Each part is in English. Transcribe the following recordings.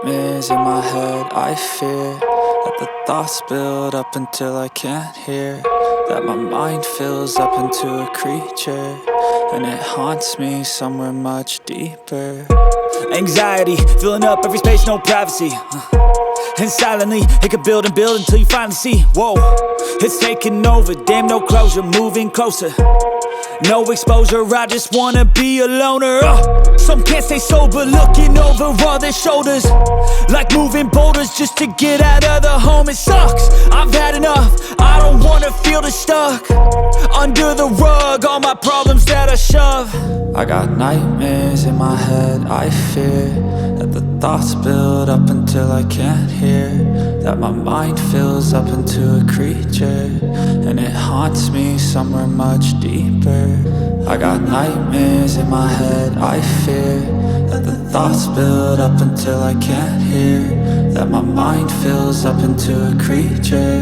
nightmares in my head. I fear that the thoughts build up until I can't hear, that my mind fills up into a creature, and it haunts me somewhere much deeper. Anxiety, filling up every space, no privacy. And silently, it could build and build until you finally see, whoa, it's taking over, damn no closure, moving closer. No exposure, I just wanna be a loner. Some can't stay sober, looking over all their shoulders, like moving boulders just to get out of the home. It sucks, I've had enough, I don't wanna feel the stuck under the rug, all my problems that I shove. I got nightmares in my head. I fear that the thoughts build up until I can't hear, that my mind fills up into a creature, and it haunts me somewhere much deeper. I got nightmares in my head. I fear that the thoughts build up until I can't hear, that my mind fills up into a creature,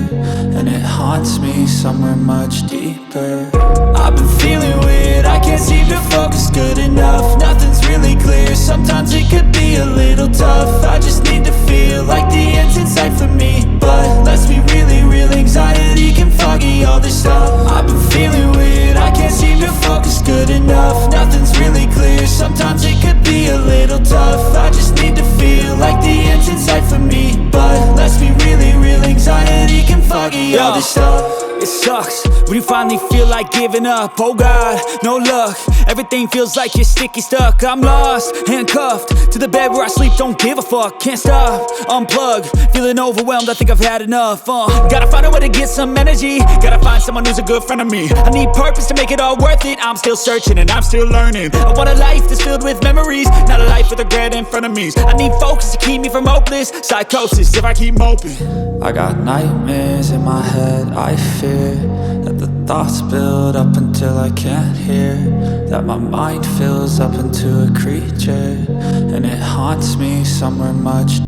and it haunts me somewhere much deeper. I've been feeling weird, I can't seem to focus good enough. Nothing's really clear, sometimes it could be a little tough. I just need to feel like the end's in sight for me, but let's be really real, anxiety can foggy all this stuff. I've been feeling weird, I can't seem to focus good enough. Nothing's really clear, sometimes it could be a little tough. I just need to feel like the end's in sight for me, but let's be really real, anxiety can foggy all this stuff. It sucks when you finally feel like giving up. Oh God, no luck, everything feels like you're sticky stuck. I'm lost, handcuffed to the bed where I sleep, don't give a fuck. Can't stop, unplug, feeling overwhelmed, I think I've had enough. Gotta find a way to get some energy, gotta find someone who's a good friend of me. I need purpose to make it all worth it, I'm still searching and I'm still learning. I want a life that's filled with memories, not a life with regret and frenemies. I need focus to keep me from hopeless psychosis if I keep moping. I got nightmares in my head. I fear that the thoughts build up until I can't hear, that my mind fills up into a creature, and it haunts me somewhere much